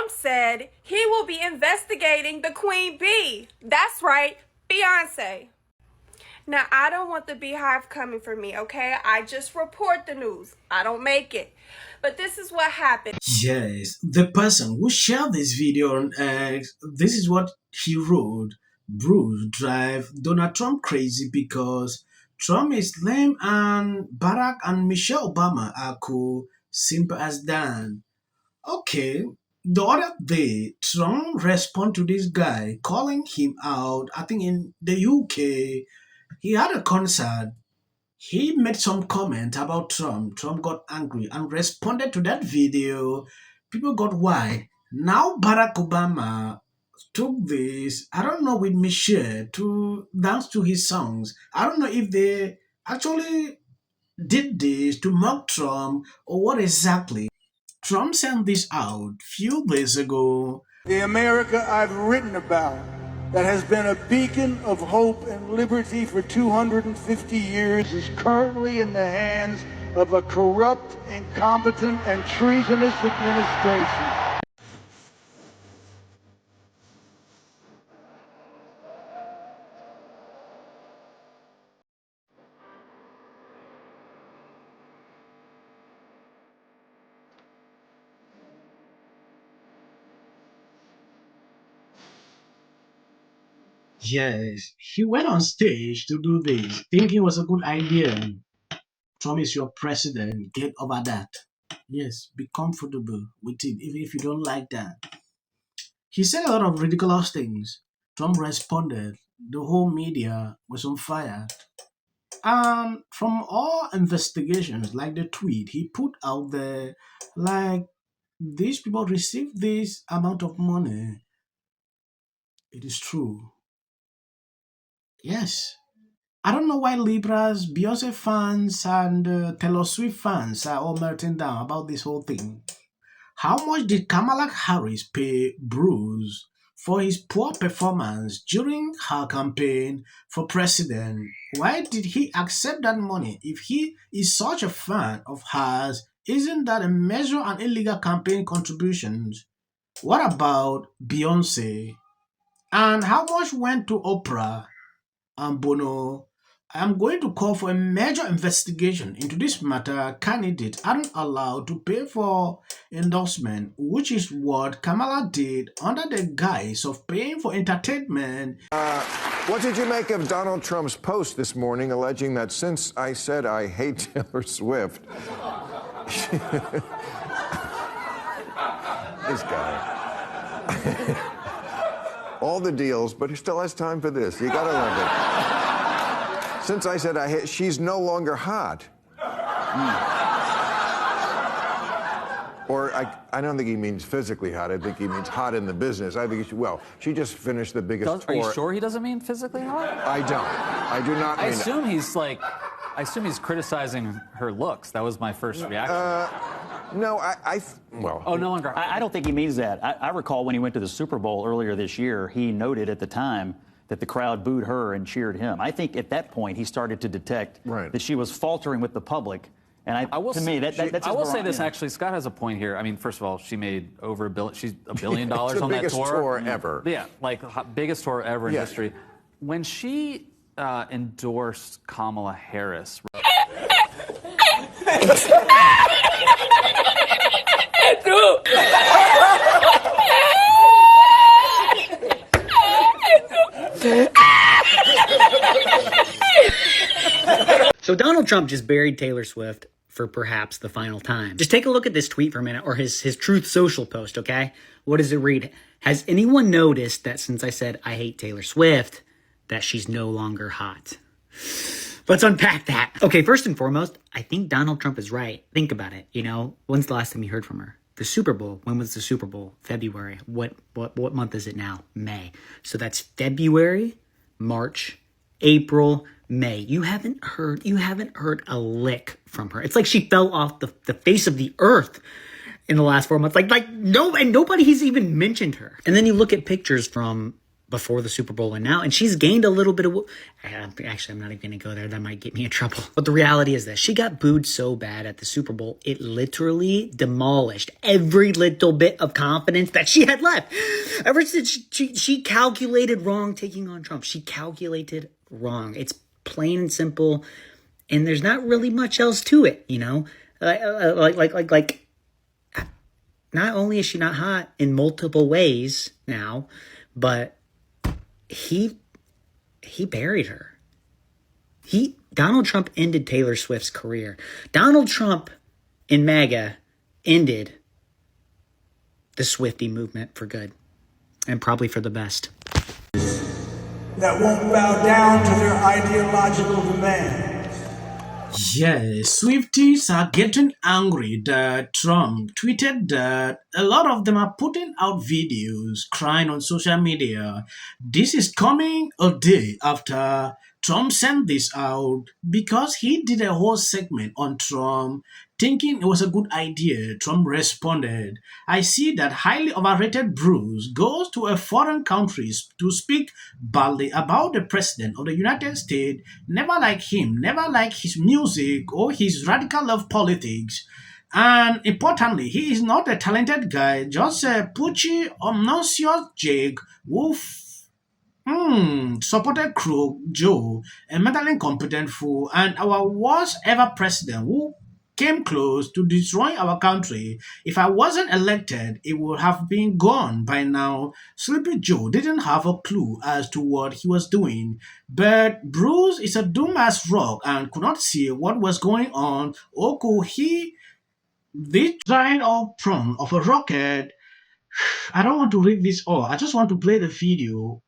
Trump said he will be investigating the Queen Bee. That's right, Beyonce. Now, I don't want the Beehive coming for me, okay? I just report the news. I don't make it. But this is what happened. Yes, the person who shared this video on X, this is what he wrote. Bruce drive Donald Trump crazy because Trump is lame and Barack and Michelle Obama are cool. Simple as that. Okay, the other day, Trump responded to this guy calling him out. I think in the UK, he had a concert. He made some comment about Trump. Trump got angry and responded to that video. People got why. Now Barack Obama took this, I don't know, with Michelle to dance to his songs. I don't know if they actually did this to mock Trump or what exactly. Trump sent this out few days ago. The America I've written about that has been a beacon of hope and liberty for 250 years is currently in the hands of a corrupt, incompetent, and treasonous administration. Yes, he went on stage to do this, thinking it was a good idea. Trump is your president, get over that. Yes, be comfortable with it, even if you don't like that. He said a lot of ridiculous things. Trump responded. The whole media was on fire. And from all investigations, like the tweet he put out there, like these people received this amount of money. It is true. Yes. I don't know why Libras, Beyonce fans, and Taylor Swift fans are all melting down about this whole thing. How much did Kamala Harris pay Bruce for his poor performance during her campaign for president? Why did he accept that money? If he is such a fan of hers, isn't that a measure and illegal campaign contributions? What about Beyonce? And how much went to Oprah and Bono? I'm going to call for a major investigation into this matter. Candidates aren't allowed to pay for endorsement, which is what Kamala did under the guise of paying for entertainment. What did you make of Donald Trump's post this morning alleging that since I said I hate Taylor Swift, this guy, all the deals, but he still has time for this. You gotta love it. Since I said I hate, she's no longer hot. Or I don't think he means physically hot. I think he means hot in the business. I think she just finished the biggest tour. Are you sure he doesn't mean physically hot? I don't. I do not mean I assume he's criticizing her looks. That was my first reaction. No, Oh, no longer. I don't think he means that. I recall when he went to the Super Bowl earlier this year, he noted at the time that the crowd booed her and cheered him. I think at that point he started to detect that she was faltering with the public. And I will say this, actually, Scott has a point here. I mean, first of all, she made over $1 billion. She's $1 billion on that tour. Biggest tour ever. Yeah, like biggest tour ever in history. When she endorsed Kamala Harris. So Donald Trump just buried Taylor Swift for perhaps the final time. Just take a look at this tweet for a minute, or his Truth Social post, okay? What does it read? Has anyone noticed that since I said I hate Taylor Swift, that she's no longer hot? Let's unpack that. Okay, first and foremost, I think Donald Trump is right. Think about it. You know, when's the last time you heard from her? The Super Bowl. When was the Super Bowl? February. What month is it now? May. So that's February, March, April, May. You haven't heard a lick from her. It's like she fell off the face of the earth in the last 4 months. Like no, and nobody has even mentioned her. And then you look at pictures from before the Super Bowl and now, and she's gained a little bit of, actually, I'm not even going to go there. That might get me in trouble. But the reality is this: she got booed so bad at the Super Bowl, it literally demolished every little bit of confidence that she had left. Ever since she calculated wrong taking on Trump. She calculated wrong. It's plain and simple, and there's not really much else to it, you know? Like, not only is she not hot in multiple ways now, but he buried her. Donald Trump ended Taylor Swift's career. Donald Trump in MAGA ended the Swiftie movement for good, and probably for the best. That won't bow down to their ideological demands. Yes, Swifties are getting angry that Trump tweeted that a lot of them are putting out videos crying on social media. This is coming a day after Trump sent this out because he did a whole segment on Trump thinking it was a good idea. Trump responded, "I see that highly overrated Bruce goes to a foreign country to speak badly about the president of the United States, never like him, never like his music or his radical love politics. And importantly, he is not a talented guy, just a pushy, obnoxious jake who supported Crook Joe, a mentally incompetent fool, and our worst ever president who came close to destroying our country. If I wasn't elected, it would have been gone by now." Sleepy Joe didn't have a clue as to what he was doing, but Bruce is a dumbass rock and could not see what was going on, or could he? This giant old prawn of a rocket. I don't want to read this all. I just want to play the video.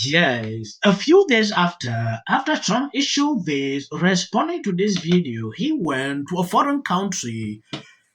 Yes, a few days after Trump issued this, responding to this video, he went to a foreign country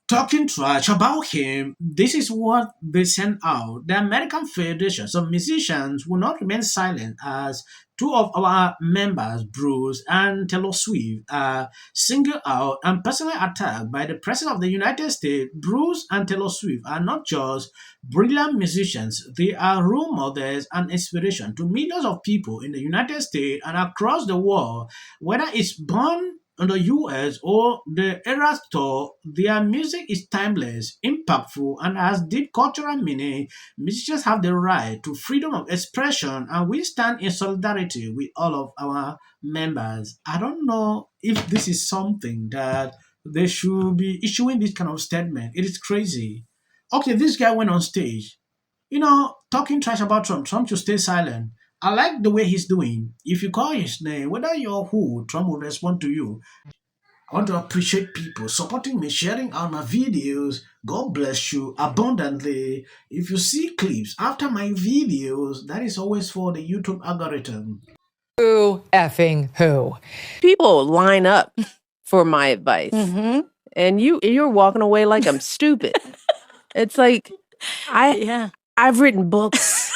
talking trash about him. This is what they sent out. The American Federations of Musicians will not remain silent as two of our members, Bruce and Taylor Swift, are singled out and personally attacked by the President of the United States. Bruce and Taylor Swift are not just brilliant musicians, they are role models and inspiration to millions of people in the United States and across the world, whether it's born in the US or the Eras Tour. Their music is timeless, impactful, and has deep cultural meaning. Musicians have the right to freedom of expression, and we stand in solidarity with all of our members. I don't know if this is something that they should be issuing this kind of statement. It is crazy. Okay, this guy went on stage, talking trash about Trump. Trump should stay silent. I like the way he's doing. If you call his name, whether you're who, Trump will respond to you. I want to appreciate people supporting me, sharing out my videos. God bless you abundantly. If you see clips after my videos, that is always for the YouTube algorithm. Who effing who? People line up for my advice, and you're walking away like I'm stupid. It's like I've written books,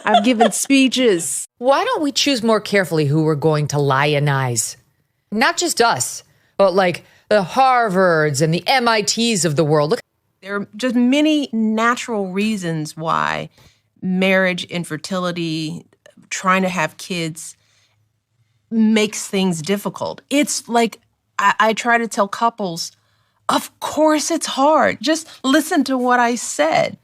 I've given speeches. Why don't we choose more carefully who we're going to lionize? Not just us, but like the Harvards and the MITs of the world. Look. There are just many natural reasons why marriage, infertility, trying to have kids makes things difficult. It's like I try to tell couples, of course it's hard. Just listen to what I said.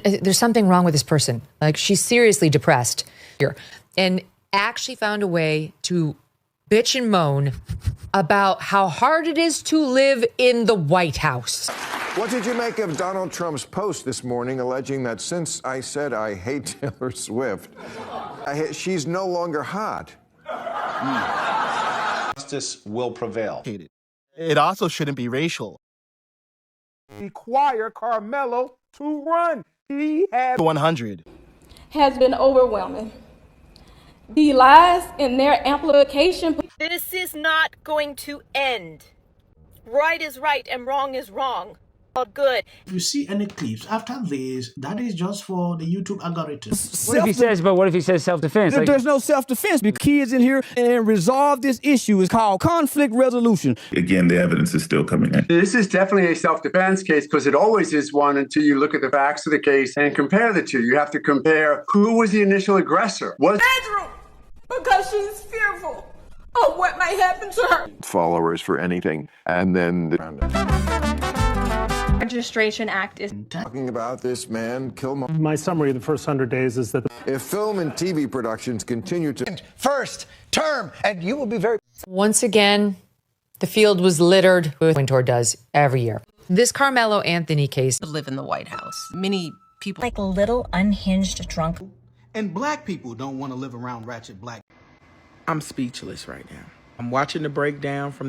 There's something wrong with this person. Like, she's seriously depressed here and actually found a way to bitch and moan about how hard it is to live in the White House. What did you make of Donald Trump's post this morning alleging that since I said I hate Taylor Swift, she's no longer hot? Justice will prevail. It also shouldn't be racial. Require Carmelo to run. He had 100. Has been overwhelming. The lies and their amplification. This is not going to end. Right is right and wrong is wrong. All good. If you see any clips after this, that is just for the YouTube algorithm. What if he says self-defense? There's no self-defense. The kids in here and resolve this issue is called conflict resolution. Again, the evidence is still coming in. This is definitely a self-defense case because it always is one until you look at the facts of the case and compare the two. You have to compare who was the initial aggressor. Bedroom, because she's fearful of what might happen to her. Followers for anything, and then Registration Act is talking about this man, Killmonger. My summary of the first 100 days is that if film and TV productions continue to first term, and you will be very. Once again, the field was littered with Wintour does every year. This Carmelo Anthony case. Live in the White House. Many people like a little unhinged drunk. And black people don't want to live around ratchet black. I'm speechless right now. I'm watching the breakdown from